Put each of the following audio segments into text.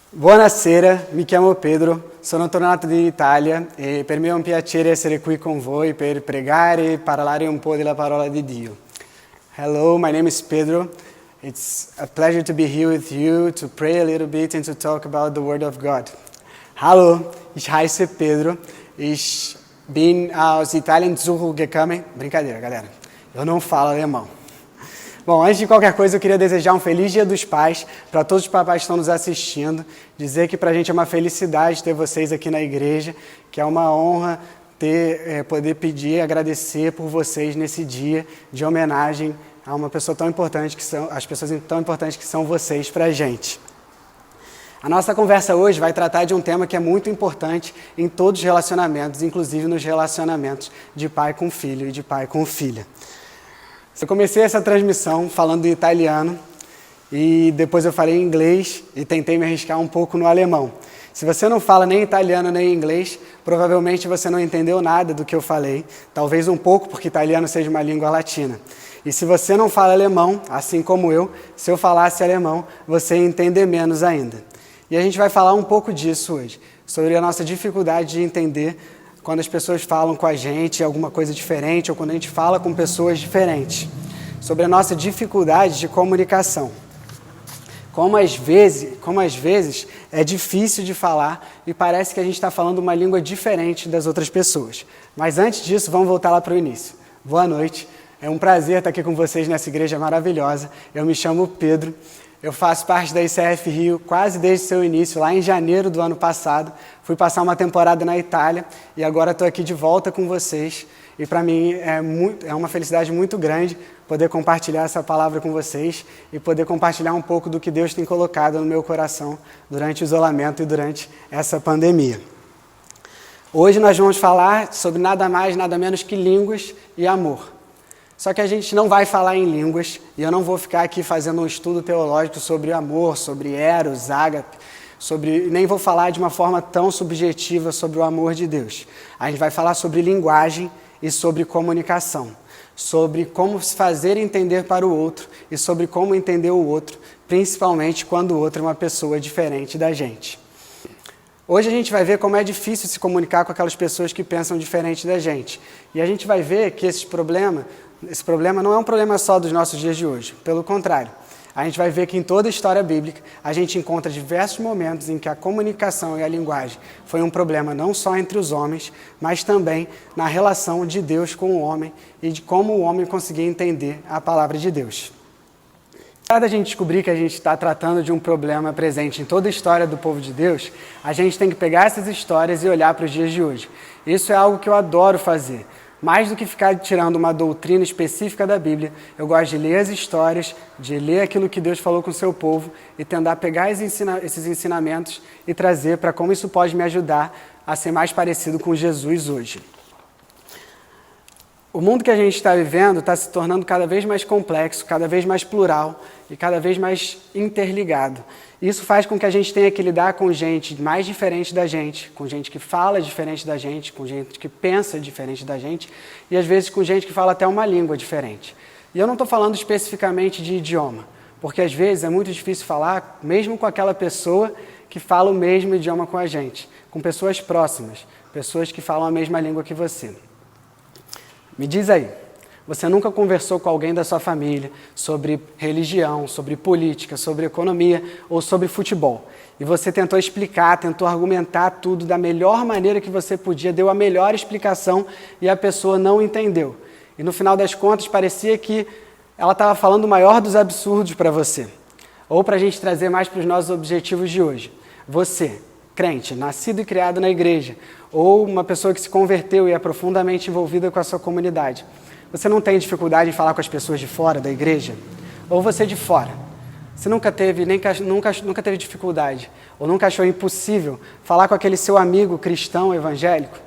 Buonasera, mi chiamo Pedro, sono tornato d'Italia e per me è un piacere essere qui con voi per pregare e parlare un po' della parola di Dio. Hello, my name is Pedro. It's a pleasure to be here with you to pray a little bit and to talk about the Word of God. Hallo, ich heiße Pedro. Ich bin aus Italien zurückgekommen. Brincadeira, galera. Eu não falo alemão. Bom, antes de qualquer coisa, eu queria desejar um feliz Dia dos Pais para todos os papais que estão nos assistindo. Dizer que para a gente é uma felicidade ter vocês aqui na igreja, que é uma honra poder pedir e agradecer por vocês nesse dia de homenagem a uma pessoa tão importante as pessoas tão importantes que são vocês para a gente. A nossa conversa hoje vai tratar de um tema que é muito importante em todos os relacionamentos, inclusive nos relacionamentos de pai com filho e de pai com filha. Eu comecei essa transmissão falando em italiano e depois eu falei em inglês e tentei me arriscar um pouco no alemão. Se você não fala nem italiano nem inglês, provavelmente você não entendeu nada do que eu falei, talvez um pouco porque italiano seja uma língua latina. E se você não fala alemão, assim como eu, se eu falasse alemão, você ia entender menos ainda. E a gente vai falar um pouco disso hoje, sobre a nossa dificuldade de entender quando as pessoas falam com a gente alguma coisa diferente ou quando a gente fala com pessoas diferentes, sobre a nossa dificuldade de comunicação. Como às vezes é difícil de falar e parece que a gente está falando uma língua diferente das outras pessoas. Mas antes disso, vamos voltar lá para o início. Boa noite, é um prazer estar aqui com vocês nessa igreja maravilhosa. Eu me chamo Pedro. Eu faço parte da ICF Rio quase desde seu início, lá em janeiro do ano passado. Fui passar uma temporada na Itália e agora estou aqui de volta com vocês. E para mim é uma felicidade muito grande poder compartilhar essa palavra com vocês e poder compartilhar um pouco do que Deus tem colocado no meu coração durante o isolamento e durante essa pandemia. Hoje nós vamos falar sobre nada mais, nada menos que línguas e amor. Só que a gente não vai falar em línguas, e eu não vou ficar aqui fazendo um estudo teológico sobre amor, sobre eros, ágape, nem vou falar de uma forma tão subjetiva sobre o amor de Deus. A gente vai falar sobre linguagem e sobre comunicação, sobre como se fazer entender para o outro e sobre como entender o outro, principalmente quando o outro é uma pessoa diferente da gente. Hoje a gente vai ver como é difícil se comunicar com aquelas pessoas que pensam diferente da gente. E a gente vai ver que esse problema não é um problema só dos nossos dias de hoje. Pelo contrário, a gente vai ver que em toda a história bíblica a gente encontra diversos momentos em que a comunicação e a linguagem foi um problema não só entre os homens, mas também na relação de Deus com o homem e de como o homem conseguia entender a palavra de Deus. Apesar da gente descobrir que a gente está tratando de um problema presente em toda a história do povo de Deus, a gente tem que pegar essas histórias e olhar para os dias de hoje. Isso é algo que eu adoro fazer. Mais do que ficar tirando uma doutrina específica da Bíblia, eu gosto de ler as histórias, de ler aquilo que Deus falou com o seu povo e tentar pegar esses ensinamentos e trazer para como isso pode me ajudar a ser mais parecido com Jesus hoje. O mundo que a gente está vivendo está se tornando cada vez mais complexo, cada vez mais plural e cada vez mais interligado. Isso faz com que a gente tenha que lidar com gente mais diferente da gente, com gente que fala diferente da gente, com gente que pensa diferente da gente e às vezes com gente que fala até uma língua diferente. E eu não estou falando especificamente de idioma, porque às vezes é muito difícil falar mesmo com aquela pessoa que fala o mesmo idioma com a gente, com pessoas próximas, pessoas que falam a mesma língua que você. Me diz aí, você nunca conversou com alguém da sua família sobre religião, sobre política, sobre economia ou sobre futebol. E você tentou explicar, tentou argumentar tudo da melhor maneira que você podia, deu a melhor explicação e a pessoa não entendeu. E no final das contas parecia que ela estava falando o maior dos absurdos para você. Ou para a gente trazer mais para os nossos objetivos de hoje. Você, crente, nascido e criado na igreja, ou uma pessoa que se converteu e é profundamente envolvida com a sua comunidade, você não tem dificuldade em falar com as pessoas de fora da igreja? Ou você de fora? Você nunca teve dificuldade, ou nunca achou impossível falar com aquele seu amigo cristão evangélico?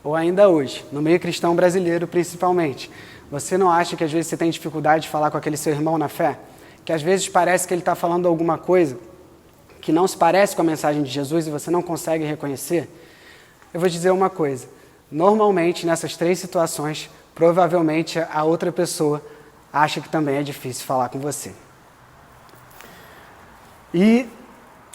Ou ainda hoje, no meio cristão brasileiro principalmente, você não acha que às vezes você tem dificuldade de falar com aquele seu irmão na fé? Que às vezes parece que ele está falando alguma coisa que não se parece com a mensagem de Jesus e você não consegue reconhecer? Eu vou te dizer uma coisa, normalmente nessas três situações, provavelmente a outra pessoa acha que também é difícil falar com você. E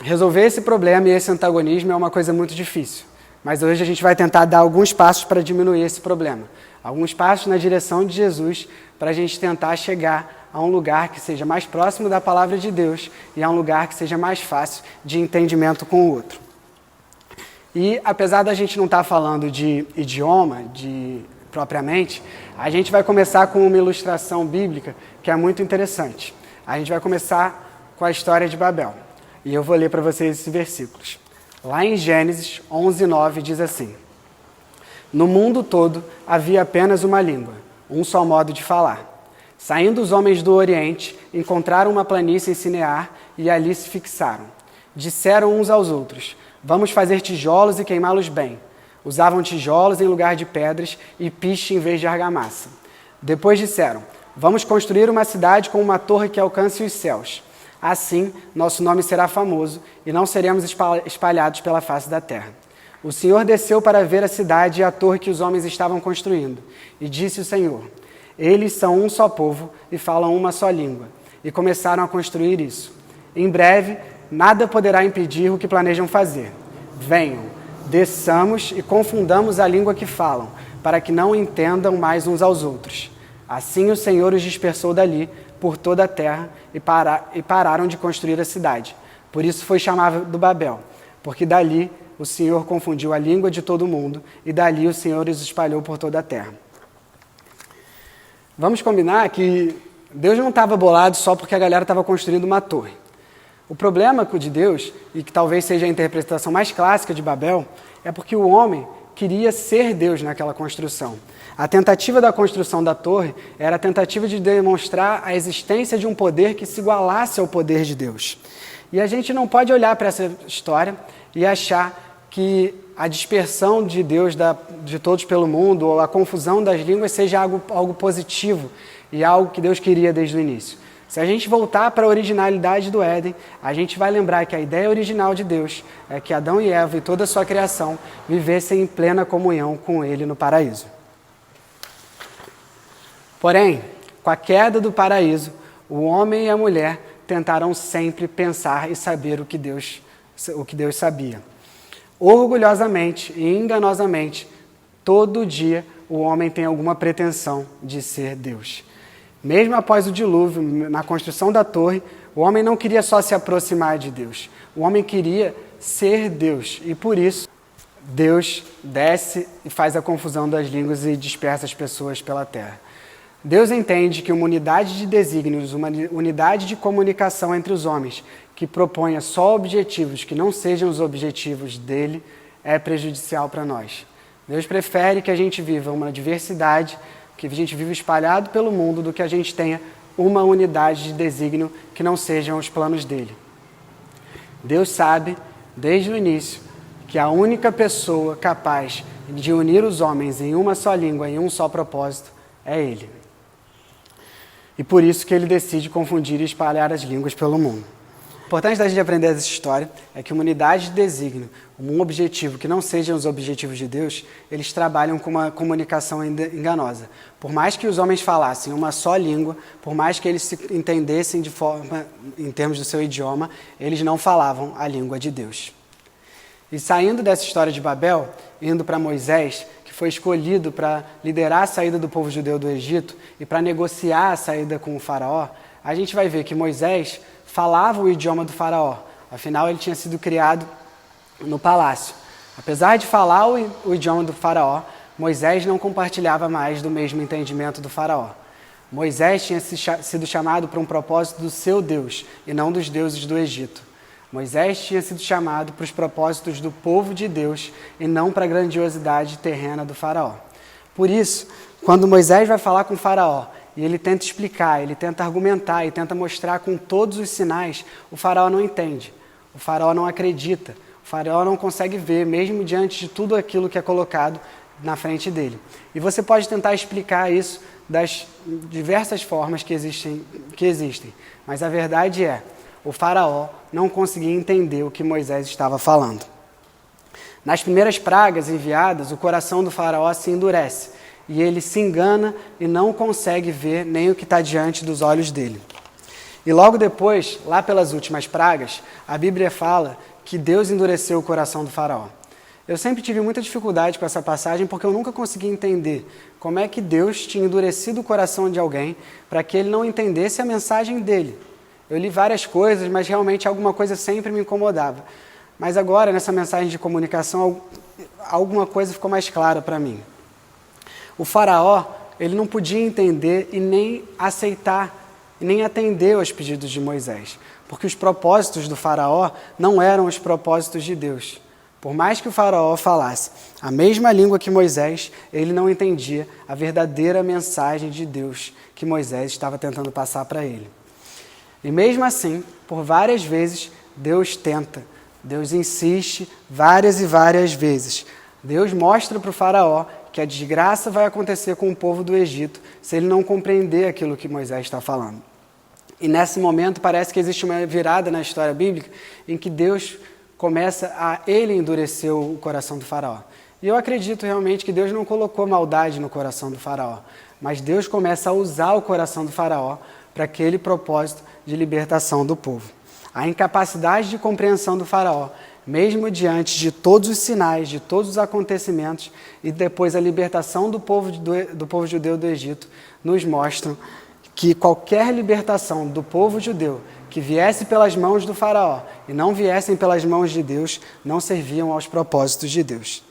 Resolver esse problema e esse antagonismo é uma coisa muito difícil, mas hoje a gente vai tentar dar alguns passos para diminuir esse problema. Alguns passos na direção de Jesus para a gente tentar chegar a um lugar que seja mais próximo da palavra de Deus e a um lugar que seja mais fácil de entendimento com o outro. E apesar da gente não estar falando de idioma, propriamente, a gente vai começar com uma ilustração bíblica que é muito interessante. A gente vai começar com a história de Babel. E eu vou ler para vocês esses versículos. Lá em Gênesis 11:9 diz assim: No mundo todo havia apenas uma língua, um só modo de falar. Saindo os homens do Oriente, encontraram uma planície em Sinear e ali se fixaram. Disseram uns aos outros: Vamos fazer tijolos e queimá-los bem. Usavam tijolos em lugar de pedras e piche em vez de argamassa. Depois disseram: Vamos construir uma cidade com uma torre que alcance os céus. Assim, nosso nome será famoso e não seremos espalhados pela face da terra. O Senhor desceu para ver a cidade e a torre que os homens estavam construindo. E disse o Senhor: Eles são um só povo e falam uma só língua. E começaram a construir isso. Em breve, nada poderá impedir o que planejam fazer. Venham, desçamos e confundamos a língua que falam, para que não entendam mais uns aos outros. Assim o Senhor os dispersou dali por toda a terra e pararam de construir a cidade. Por isso foi chamado Babel, porque dali o Senhor confundiu a língua de todo mundo e dali o Senhor os espalhou por toda a terra. Vamos combinar que Deus não estava bolado só porque a galera estava construindo uma torre. O problema de Deus, e que talvez seja a interpretação mais clássica de Babel, é porque o homem queria ser Deus naquela construção. A tentativa da construção da torre era a tentativa de demonstrar a existência de um poder que se igualasse ao poder de Deus. E a gente não pode olhar para essa história e achar que a dispersão de Deus de todos pelo mundo ou a confusão das línguas seja algo positivo e algo que Deus queria desde o início. Se a gente voltar para a originalidade do Éden, a gente vai lembrar que a ideia original de Deus é que Adão e Eva e toda a sua criação vivessem em plena comunhão com Ele no paraíso. Porém, com a queda do paraíso, o homem e a mulher tentaram sempre pensar e saber o que Deus sabia. Orgulhosamente e enganosamente, todo dia o homem tem alguma pretensão de ser Deus. Mesmo após o dilúvio, na construção da torre, o homem não queria só se aproximar de Deus. O homem queria ser Deus. E por isso, Deus desce e faz a confusão das línguas e dispersa as pessoas pela terra. Deus entende que uma unidade de desígnios, uma unidade de comunicação entre os homens, que proponha só objetivos que não sejam os objetivos dele, é prejudicial para nós. Deus prefere que a gente viva uma diversidade, que a gente viva espalhado pelo mundo, do que a gente tenha uma unidade de desígnio que não sejam os planos dele. Deus sabe, desde o início, que a única pessoa capaz de unir os homens em uma só língua, em um só propósito, é Ele. E por isso que Ele decide confundir e espalhar as línguas pelo mundo. O importante da gente aprender essa história é que uma unidade de desígnio, um objetivo que não sejam os objetivos de Deus, eles trabalham com uma comunicação enganosa. Por mais que os homens falassem uma só língua, por mais que eles se entendessem em termos do seu idioma, eles não falavam a língua de Deus. E saindo dessa história de Babel, indo para Moisés, que foi escolhido para liderar a saída do povo judeu do Egito e para negociar a saída com o faraó, a gente vai ver que Moisés falava o idioma do faraó. Afinal, ele tinha sido criado no palácio. Apesar de falar o idioma do faraó, Moisés não compartilhava mais do mesmo entendimento do faraó. Moisés tinha sido chamado para um propósito do seu Deus e não dos deuses do Egito. Moisés tinha sido chamado para os propósitos do povo de Deus e não para a grandiosidade terrena do faraó. Por isso, quando Moisés vai falar com o faraó e ele tenta explicar, ele tenta argumentar e tenta mostrar com todos os sinais, o faraó não entende, o faraó não acredita, o faraó não consegue ver, mesmo diante de tudo aquilo que é colocado na frente dele. E você pode tentar explicar isso das diversas formas que existem, mas a verdade é, o faraó não conseguia entender o que Moisés estava falando. Nas primeiras pragas enviadas, o coração do faraó se endurece e ele se engana e não consegue ver nem o que está diante dos olhos dele. E logo depois, lá pelas últimas pragas, a Bíblia fala que Deus endureceu o coração do faraó. Eu sempre tive muita dificuldade com essa passagem porque eu nunca consegui entender como é que Deus tinha endurecido o coração de alguém para que ele não entendesse a mensagem dele. Eu li várias coisas, mas realmente alguma coisa sempre me incomodava. Mas agora, nessa mensagem de comunicação, alguma coisa ficou mais clara para mim. O faraó, ele não podia entender e nem aceitar, e nem atender aos pedidos de Moisés, porque os propósitos do faraó não eram os propósitos de Deus. Por mais que o faraó falasse a mesma língua que Moisés, ele não entendia a verdadeira mensagem de Deus que Moisés estava tentando passar para ele. E mesmo assim, por várias vezes, Deus tenta, Deus insiste várias e várias vezes. Deus mostra para o faraó que a desgraça vai acontecer com o povo do Egito se ele não compreender aquilo que Moisés está falando. E nesse momento parece que existe uma virada na história bíblica em que Deus começa a ele endurecer o coração do faraó. E eu acredito realmente que Deus não colocou maldade no coração do faraó, mas Deus começa a usar o coração do faraó para aquele propósito de libertação do povo. A incapacidade de compreensão do faraó, mesmo diante de todos os sinais, de todos os acontecimentos e depois a libertação do povo judeu do Egito, nos mostram que qualquer libertação do povo judeu que viesse pelas mãos do faraó e não viessem pelas mãos de Deus, não serviam aos propósitos de Deus.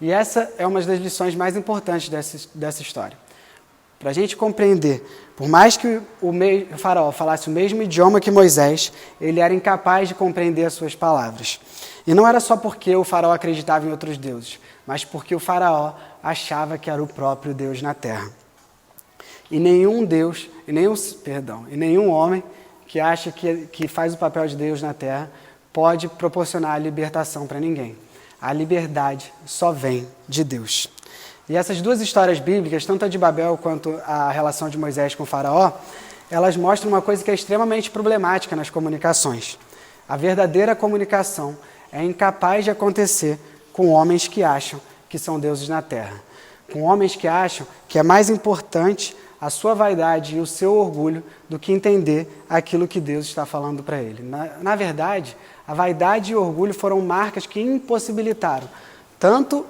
E essa é uma das lições mais importantes dessa história. Para a gente compreender, por mais que o faraó falasse o mesmo idioma que Moisés, ele era incapaz de compreender as suas palavras. E não era só porque o faraó acreditava em outros deuses, mas porque o faraó achava que era o próprio Deus na terra. E nenhum Deus, e nenhum homem que acha que faz o papel de Deus na terra pode proporcionar a libertação para ninguém. A liberdade só vem de Deus. E essas duas histórias bíblicas, tanto a de Babel quanto a relação de Moisés com o faraó, elas mostram uma coisa que é extremamente problemática nas comunicações. A verdadeira comunicação é incapaz de acontecer com homens que acham que são deuses na terra. Com homens que acham que é mais importante a sua vaidade e o seu orgulho do que entender aquilo que Deus está falando para ele. Na verdade, a vaidade e o orgulho foram marcas que impossibilitaram tanto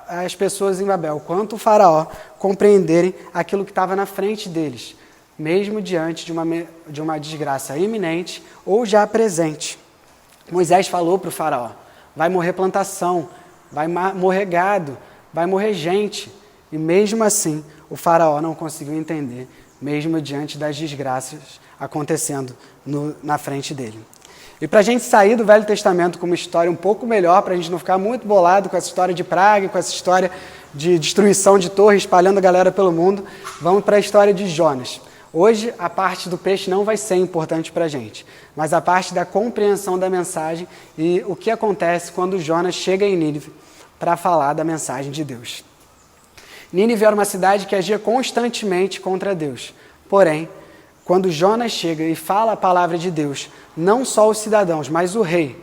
as pessoas em Babel quanto o faraó compreenderem aquilo que estava na frente deles, mesmo diante de uma desgraça iminente ou já presente. Moisés falou para o faraó: vai morrer plantação, vai morrer gado, vai morrer gente. E mesmo assim, o faraó não conseguiu entender, mesmo diante das desgraças acontecendo na frente dele. E para a gente sair do Velho Testamento com uma história um pouco melhor, para a gente não ficar muito bolado com essa história de praga, com essa história de destruição de torre, espalhando a galera pelo mundo, vamos para a história de Jonas. Hoje, a parte do peixe não vai ser importante para a gente, mas a parte da compreensão da mensagem e o que acontece quando Jonas chega em Nínive para falar da mensagem de Deus. Nínive era uma cidade que agia constantemente contra Deus. Porém, quando Jonas chega e fala a palavra de Deus, não só os cidadãos, mas o rei,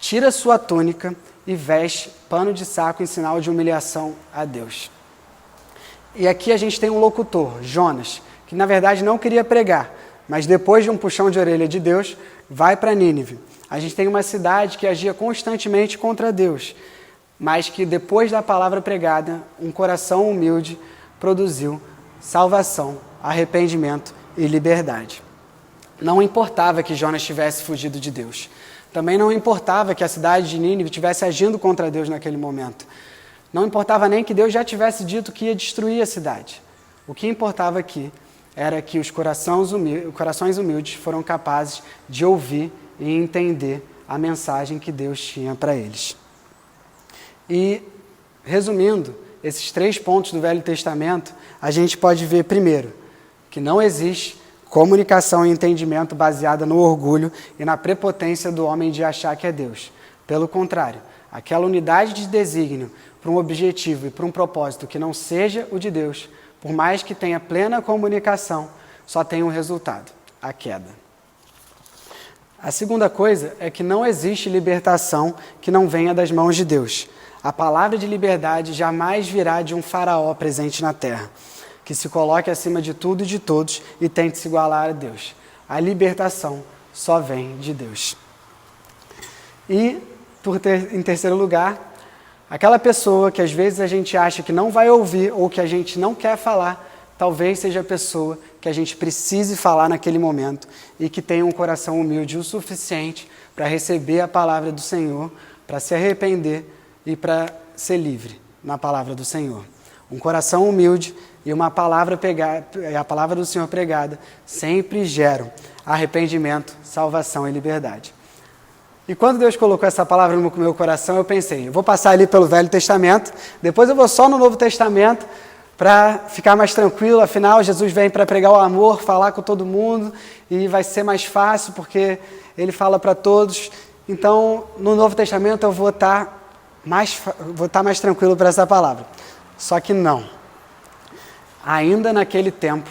tira sua túnica e veste pano de saco em sinal de humilhação a Deus. E aqui a gente tem um locutor, Jonas, que na verdade não queria pregar, mas depois de um puxão de orelha de Deus, vai para Nínive. A gente tem uma cidade que agia constantemente contra Deus, mas que depois da palavra pregada, um coração humilde produziu salvação, arrependimento e liberdade. Não importava que Jonas tivesse fugido de Deus. Também não importava que a cidade de Nínive estivesse agindo contra Deus naquele momento. Não importava nem que Deus já tivesse dito que ia destruir a cidade. O que importava aqui era que os corações humildes foram capazes de ouvir e entender a mensagem que Deus tinha para eles. E, resumindo, esses 3 pontos do Velho Testamento, a gente pode ver, primeiro, que não existe comunicação e entendimento baseada no orgulho e na prepotência do homem de achar que é Deus. Pelo contrário, aquela unidade de desígnio para um objetivo e para um propósito que não seja o de Deus, por mais que tenha plena comunicação, só tem um resultado: a queda. A segunda coisa é que não existe libertação que não venha das mãos de Deus. A palavra de liberdade jamais virá de um faraó presente na terra, que se coloque acima de tudo e de todos e tente se igualar a Deus. A libertação só vem de Deus. E, em terceiro lugar, aquela pessoa que às vezes a gente acha que não vai ouvir ou que a gente não quer falar, talvez seja a pessoa que a gente precise falar naquele momento e que tenha um coração humilde o suficiente para receber a palavra do Senhor, para se arrepender e para ser livre na palavra do Senhor. Um coração humilde e uma palavra a palavra do Senhor pregada sempre geram arrependimento, salvação e liberdade. E quando Deus colocou essa palavra no meu coração, eu pensei, eu vou passar ali pelo Velho Testamento, depois eu vou só no Novo Testamento para ficar mais tranquilo, afinal Jesus vem para pregar o amor, falar com todo mundo e vai ser mais fácil porque Ele fala para todos. Então, no Novo Testamento eu vou estar mais tranquilo para essa palavra. Só que não. Ainda naquele tempo,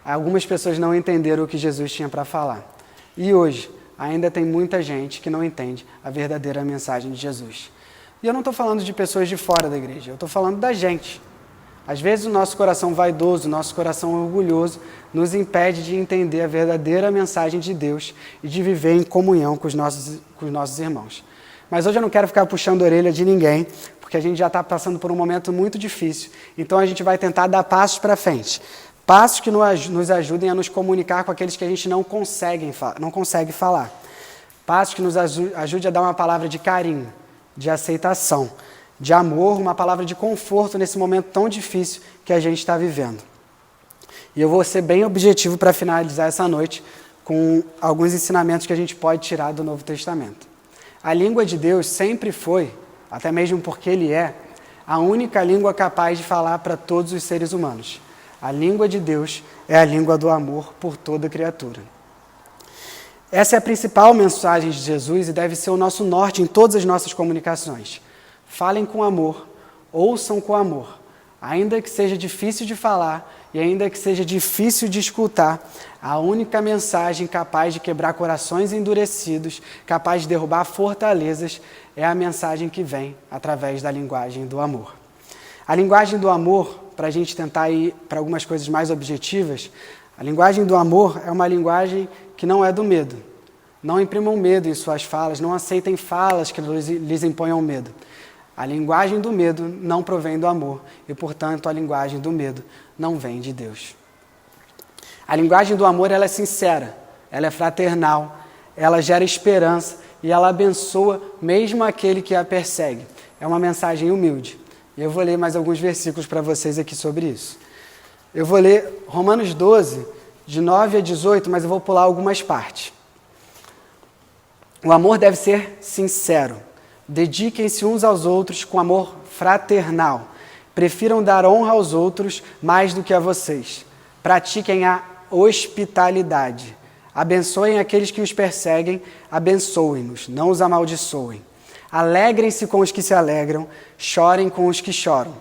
algumas pessoas não entenderam o que Jesus tinha para falar. E hoje, ainda tem muita gente que não entende a verdadeira mensagem de Jesus. E eu não estou falando de pessoas de fora da igreja, eu estou falando da gente. Às vezes o nosso coração vaidoso, o nosso coração orgulhoso, nos impede de entender a verdadeira mensagem de Deus e de viver em comunhão com os nossos irmãos. Mas hoje eu não quero ficar puxando a orelha de ninguém, porque a gente já está passando por um momento muito difícil. Então a gente vai tentar dar passos para frente. Passos que nos ajudem a nos comunicar com aqueles que a gente não consegue falar. Passos que nos ajudem a dar uma palavra de carinho, de aceitação, de amor, uma palavra de conforto nesse momento tão difícil que a gente está vivendo. E eu vou ser bem objetivo para finalizar essa noite com alguns ensinamentos que a gente pode tirar do Novo Testamento. A língua de Deus sempre foi, até mesmo porque Ele é, a única língua capaz de falar para todos os seres humanos. A língua de Deus é a língua do amor por toda criatura. Essa é a principal mensagem de Jesus e deve ser o nosso norte em todas as nossas comunicações. Falem com amor, ouçam com amor. Ainda que seja difícil de falar e ainda que seja difícil de escutar, a única mensagem capaz de quebrar corações endurecidos, capaz de derrubar fortalezas, é a mensagem que vem através da linguagem do amor. A linguagem do amor, para a gente tentar ir para algumas coisas mais objetivas, a linguagem do amor é uma linguagem que não é do medo. Não imprimam medo em suas falas, não aceitem falas que lhes imponham medo. A linguagem do medo não provém do amor e, portanto, a linguagem do medo não vem de Deus. A linguagem do amor ela é sincera, ela é fraternal, ela gera esperança e ela abençoa mesmo aquele que a persegue. É uma mensagem humilde. E eu vou ler mais alguns versículos para vocês aqui sobre isso. Eu vou ler Romanos 12, de 9 a 18, mas eu vou pular algumas partes. O amor deve ser sincero. Dediquem-se uns aos outros com amor fraternal. Prefiram dar honra aos outros mais do que a vocês. Pratiquem a hospitalidade. Abençoem aqueles que os perseguem, abençoem-nos, não os amaldiçoem. Alegrem-se com os que se alegram, chorem com os que choram.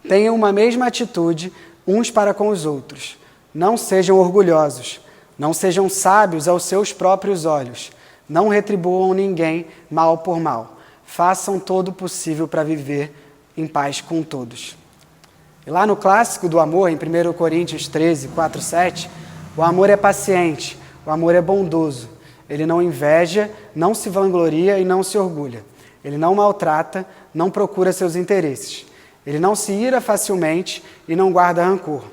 Tenham uma mesma atitude uns para com os outros. Não sejam orgulhosos, não sejam sábios aos seus próprios olhos. Não retribuam ninguém mal por mal. Façam todo o possível para viver em paz com todos. E lá no clássico do amor, em 1 Coríntios 13, 4, 7, o amor é paciente, o amor é bondoso. Ele não inveja, não se vangloria e não se orgulha. Ele não maltrata, não procura seus interesses. Ele não se ira facilmente e não guarda rancor.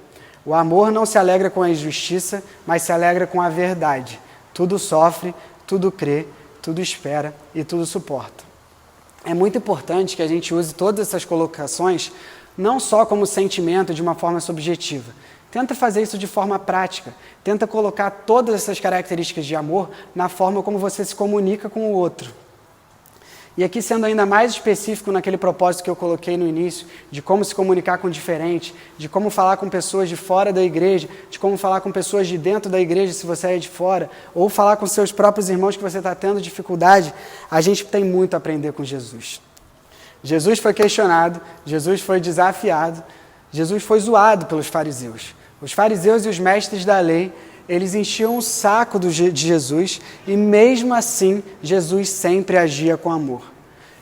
O amor não se alegra com a injustiça, mas se alegra com a verdade. Tudo sofre, tudo crê, tudo espera e tudo suporta. É muito importante que a gente use todas essas colocações não só como sentimento de uma forma subjetiva. Tenta fazer isso de forma prática. Tenta colocar todas essas características de amor na forma como você se comunica com o outro. E aqui sendo ainda mais específico naquele propósito que eu coloquei no início, de como se comunicar com o diferente, de como falar com pessoas de fora da igreja, de como falar com pessoas de dentro da igreja se você é de fora, ou falar com seus próprios irmãos que você está tendo dificuldade, a gente tem muito a aprender com Jesus. Jesus foi questionado, Jesus foi desafiado, Jesus foi zoado pelos fariseus. Os fariseus e os mestres da lei, eles enchiam o saco de Jesus e mesmo assim Jesus sempre agia com amor.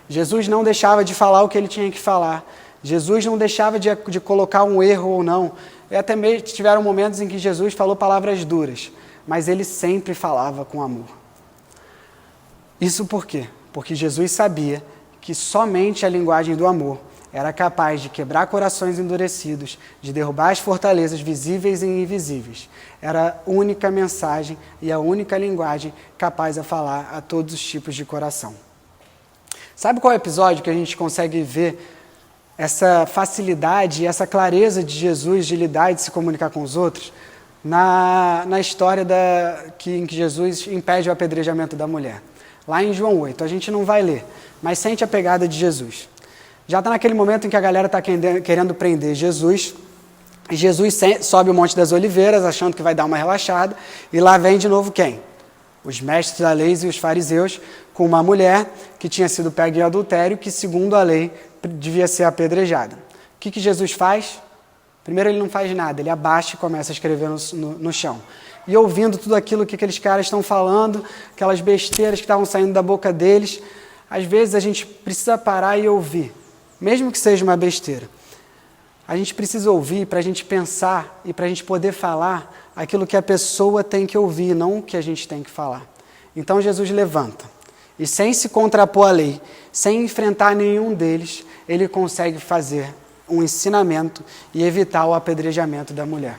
Jesus não deixava de falar o que ele tinha que falar. Jesus não deixava de colocar um erro ou não. E até mesmo tiveram momentos em que Jesus falou palavras duras. mas ele sempre falava com amor. Isso por quê? Porque Jesus sabia que somente a linguagem do amor era capaz de quebrar corações endurecidos, de derrubar as fortalezas visíveis e invisíveis. Era a única mensagem e a única linguagem capaz de falar a todos os tipos de coração. Sabe qual é o episódio que a gente consegue ver essa facilidade e essa clareza de Jesus de lidar e de se comunicar com os outros? Na história em que Jesus impede o apedrejamento da mulher. Lá em João 8, a gente não vai ler, mas sente a pegada de Jesus. Já está naquele momento em que a galera está querendo prender Jesus, e Jesus sobe o Monte das Oliveiras, achando que vai dar uma relaxada, e lá vem de novo quem? Os mestres da lei e os fariseus, com uma mulher que tinha sido pega em adultério, que segundo a lei devia ser apedrejada. O que Jesus faz? Primeiro ele não faz nada, ele abaixa e começa a escrever no chão. E ouvindo tudo aquilo que aqueles caras estão falando, aquelas besteiras que estavam saindo da boca deles, às vezes a gente precisa parar e ouvir, mesmo que seja uma besteira. A gente precisa ouvir para a gente pensar e para a gente poder falar aquilo que a pessoa tem que ouvir, não o que a gente tem que falar. Então Jesus levanta e, sem se contrapor à lei, sem enfrentar nenhum deles, ele consegue fazer um ensinamento e evitar o apedrejamento da mulher.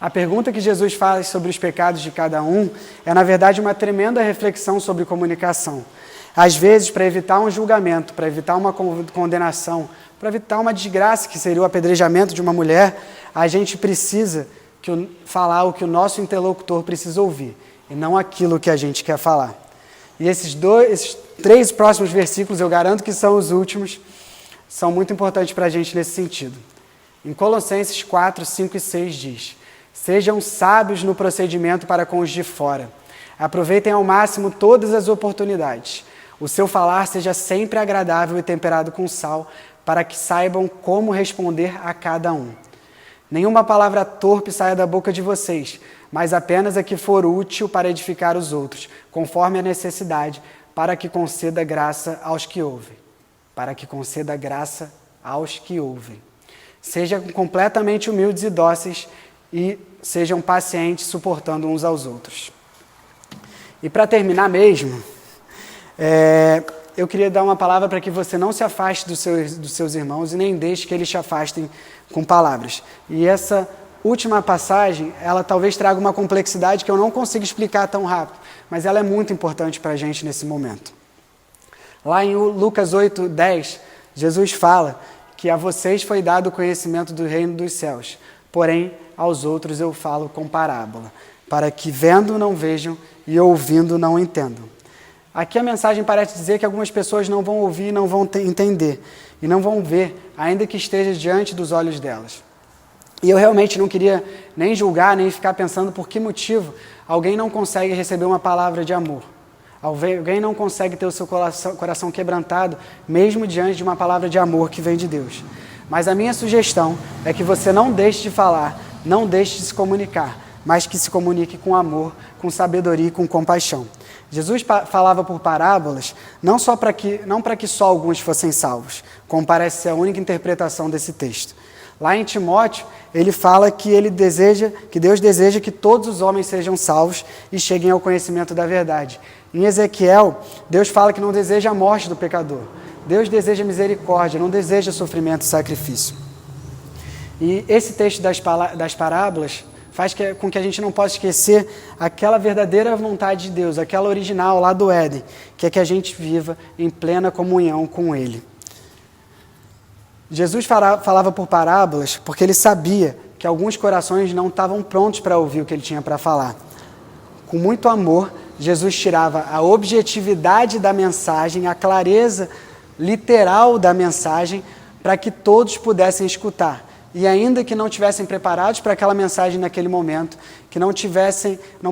A pergunta que Jesus faz sobre os pecados de cada um é, na verdade, uma tremenda reflexão sobre comunicação. Às vezes, para evitar um julgamento, para evitar uma condenação, para evitar uma desgraça, que seria o apedrejamento de uma mulher, a gente precisa falar o que o nosso interlocutor precisa ouvir, e não aquilo que a gente quer falar. E esses 3 próximos versículos, eu garanto que são os últimos, são muito importantes para a gente nesse sentido. Em Colossenses 4, 5 e 6 diz: sejam sábios no procedimento para com os de fora. Aproveitem ao máximo todas as oportunidades. O seu falar seja sempre agradável e temperado com sal, para que saibam como responder a cada um. Nenhuma palavra torpe saia da boca de vocês, mas apenas a que for útil para edificar os outros, conforme a necessidade, para que conceda graça aos que ouvem. Para que conceda graça aos que ouvem. Sejam completamente humildes e dóceis e sejam pacientes, suportando uns aos outros. E para terminar mesmo, eu queria dar uma palavra para que você não se afaste dos seus irmãos e nem deixe que eles te afastem com palavras. E essa última passagem, ela talvez traga uma complexidade que eu não consigo explicar tão rápido, mas ela é muito importante para a gente nesse momento. Lá em Lucas 8, 10, Jesus fala que a vocês foi dado o conhecimento do reino dos céus, porém aos outros eu falo com parábola, para que vendo não vejam e ouvindo não entendam. Aqui a mensagem parece dizer que algumas pessoas não vão ouvir, não vão entender e não vão ver, ainda que esteja diante dos olhos delas. E eu realmente não queria nem julgar, nem ficar pensando por que motivo alguém não consegue receber uma palavra de amor. Alguém não consegue ter o seu coração quebrantado, mesmo diante de uma palavra de amor que vem de Deus. Mas a minha sugestão é que você não deixe de falar, não deixe de se comunicar, mas que se comunique com amor, com sabedoria e com compaixão. Jesus falava por parábolas, não para que só alguns fossem salvos, como parece ser a única interpretação desse texto. Lá em Timóteo, ele fala que Deus deseja que todos os homens sejam salvos e cheguem ao conhecimento da verdade. Em Ezequiel, Deus fala que não deseja a morte do pecador. Deus deseja misericórdia, não deseja sofrimento e sacrifício. E esse texto das parábolas faz com que a gente não possa esquecer aquela verdadeira vontade de Deus, aquela original lá do Éden, que é que a gente viva em plena comunhão com Ele. Jesus falava por parábolas porque ele sabia que alguns corações não estavam prontos para ouvir o que ele tinha para falar. Com muito amor, Jesus tirava a objetividade da mensagem, a clareza literal da mensagem, para que todos pudessem escutar. E ainda que não estivessem preparados para aquela mensagem naquele momento, que não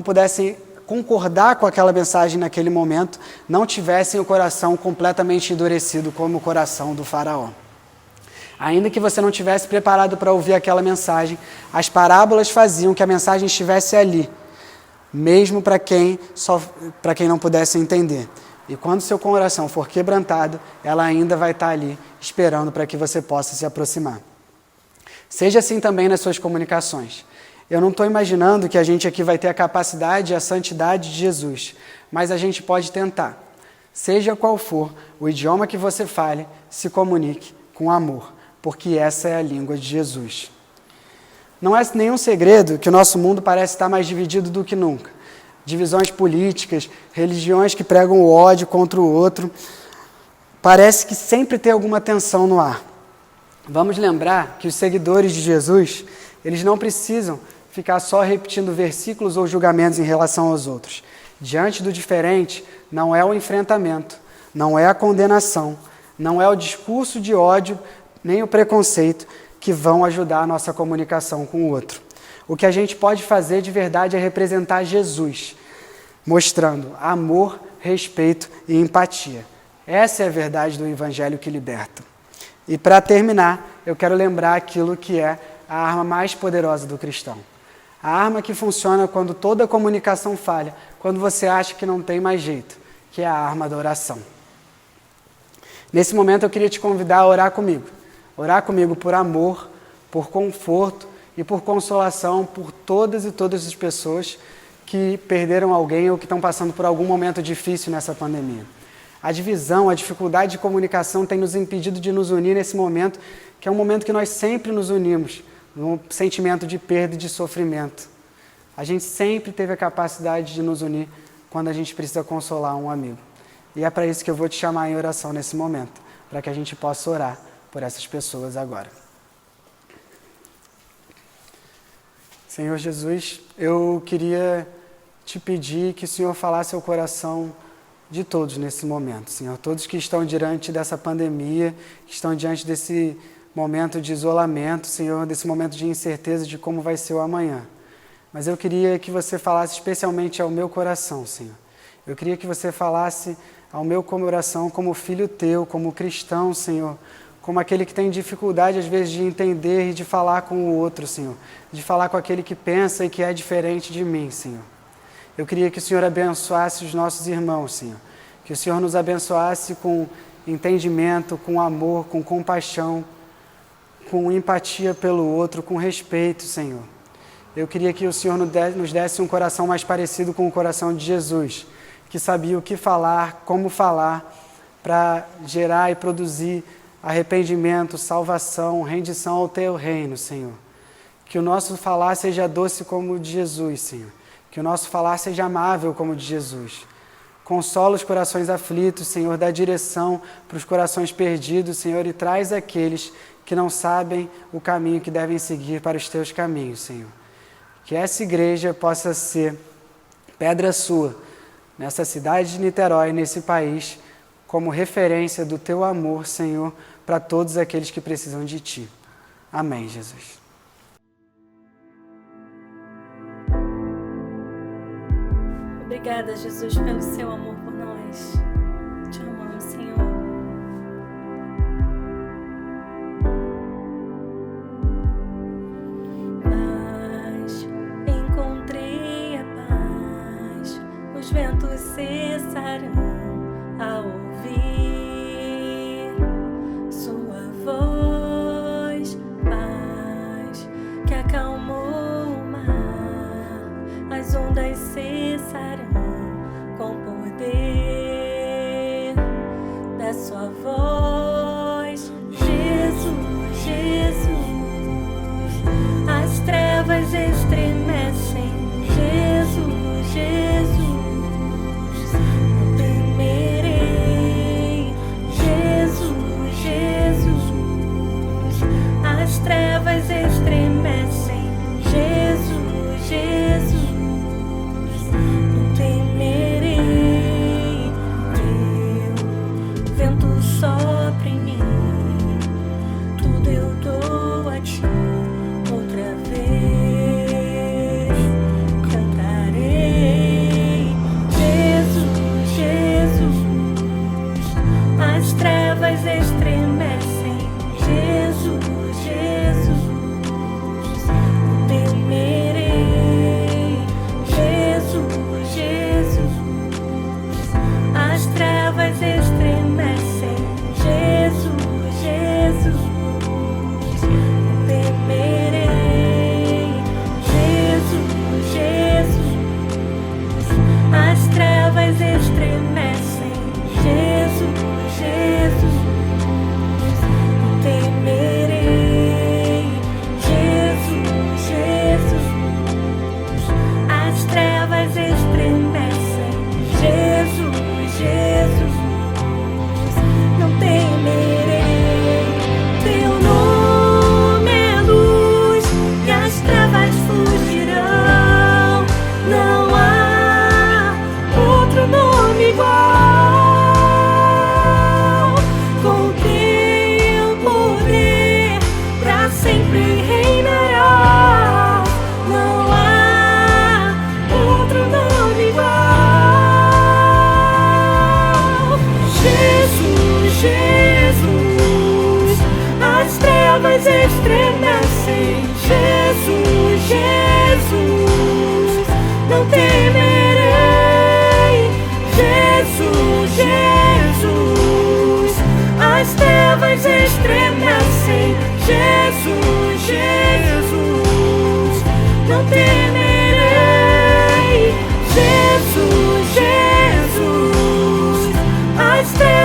pudessem concordar com aquela mensagem naquele momento, não tivessem o coração completamente endurecido como o coração do faraó. Ainda que você não estivesse preparado para ouvir aquela mensagem, as parábolas faziam que a mensagem estivesse ali, mesmo para quem não pudesse entender. E quando seu coração for quebrantado, ela ainda vai estar ali, esperando para que você possa se aproximar. Seja assim também nas suas comunicações. Eu não estou imaginando que a gente aqui vai ter a capacidade e a santidade de Jesus, mas a gente pode tentar. Seja qual for o idioma que você fale, se comunique com amor, porque essa é a língua de Jesus. Não é nenhum segredo que o nosso mundo parece estar mais dividido do que nunca. Divisões políticas, religiões que pregam o ódio contra o outro. Parece que sempre tem alguma tensão no ar. Vamos lembrar que os seguidores de Jesus, eles não precisam ficar só repetindo versículos ou julgamentos em relação aos outros. Diante do diferente, não é o enfrentamento, não é a condenação, não é o discurso de ódio, nem o preconceito que vão ajudar a nossa comunicação com o outro. O que a gente pode fazer de verdade é representar Jesus, mostrando amor, respeito e empatia. Essa é a verdade do Evangelho que liberta. E para terminar, eu quero lembrar aquilo que é a arma mais poderosa do cristão. A arma que funciona quando toda a comunicação falha, quando você acha que não tem mais jeito, que é a arma da oração. Nesse momento eu queria te convidar a orar comigo. Orar comigo por amor, por conforto e por consolação por todas e todas as pessoas que perderam alguém ou que estão passando por algum momento difícil nessa pandemia. A divisão, a dificuldade de comunicação tem nos impedido de nos unir nesse momento, que é um momento que nós sempre nos unimos, no sentimento de perda e de sofrimento. A gente sempre teve a capacidade de nos unir quando a gente precisa consolar um amigo. E é para isso que eu vou te chamar em oração nesse momento, para que a gente possa orar por essas pessoas agora. Senhor Jesus, eu queria te pedir que o Senhor falasse ao coração de todos nesse momento, Senhor. Todos que estão diante dessa pandemia, que estão diante desse momento de isolamento, Senhor, desse momento de incerteza de como vai ser o amanhã. Mas eu queria que você falasse especialmente ao meu coração, Senhor. Eu queria que você falasse ao meu coração como filho teu, como cristão, Senhor, como aquele que tem dificuldade às vezes de entender e de falar com o outro, Senhor, de falar com aquele que pensa e que é diferente de mim, Senhor. Eu queria que o Senhor abençoasse os nossos irmãos, Senhor, que o Senhor nos abençoasse com entendimento, com amor, com compaixão, com empatia pelo outro, com respeito, Senhor. Eu queria que o Senhor nos desse um coração mais parecido com o coração de Jesus, que sabia o que falar, como falar, para gerar e produzir arrependimento, salvação, rendição ao Teu reino, Senhor. Que o nosso falar seja doce como o de Jesus, Senhor. Que o nosso falar seja amável como o de Jesus. Consola os corações aflitos, Senhor, dá direção para os corações perdidos, Senhor, e traz aqueles que não sabem o caminho que devem seguir para os Teus caminhos, Senhor. Que essa igreja possa ser pedra sua, nessa cidade de Niterói, nesse país, como referência do Teu amor, Senhor, para todos aqueles que precisam de Ti. Amém, Jesus. Obrigada, Jesus, pelo Seu amor por nós. Te amamos, Senhor. Paz, encontrei a paz. Os ventos cessarão ao ouvir Sua voz. Paz, que acalmou o mar. As ondas cessarão com poder da Sua voz. Jesus, Jesus, as trevas estremecem. Jesus, Jesus, não temerei. Jesus, Jesus, as trevas estremecem. Jesus, Jesus, não temerei. Teu vento sopra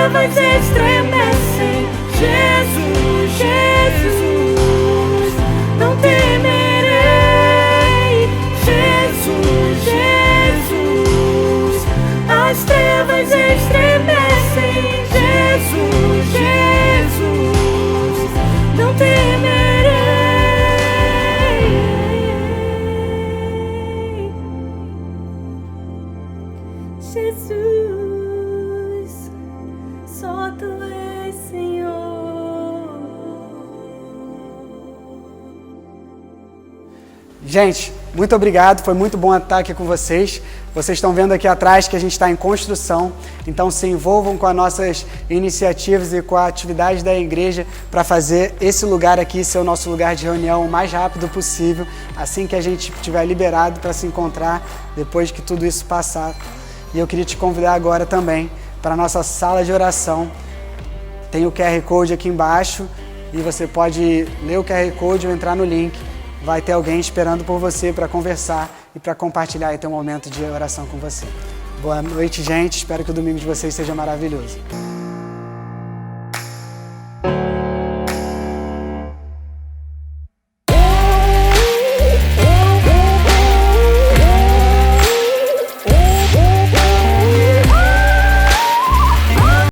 trevas estremecem. Jesus, Jesus, não temerei. Jesus, Jesus, as trevas estremecem. Jesus, Jesus, não temerei. Jesus, só Tu és Senhor. Gente, muito obrigado, foi muito bom estar aqui com vocês. Vocês estão vendo aqui atrás que a gente está em construção, então se envolvam com as nossas iniciativas e com a atividade da igreja para fazer esse lugar aqui ser o nosso lugar de reunião o mais rápido possível, assim que a gente estiver liberado para se encontrar depois que tudo isso passar. E eu queria te convidar agora também para a nossa sala de oração. Tem o QR Code aqui embaixo e você pode ler o QR Code ou entrar no link. Vai ter alguém esperando por você para conversar e para compartilhar e ter um momento de oração com você. Boa noite, gente. Espero que o domingo de vocês seja maravilhoso.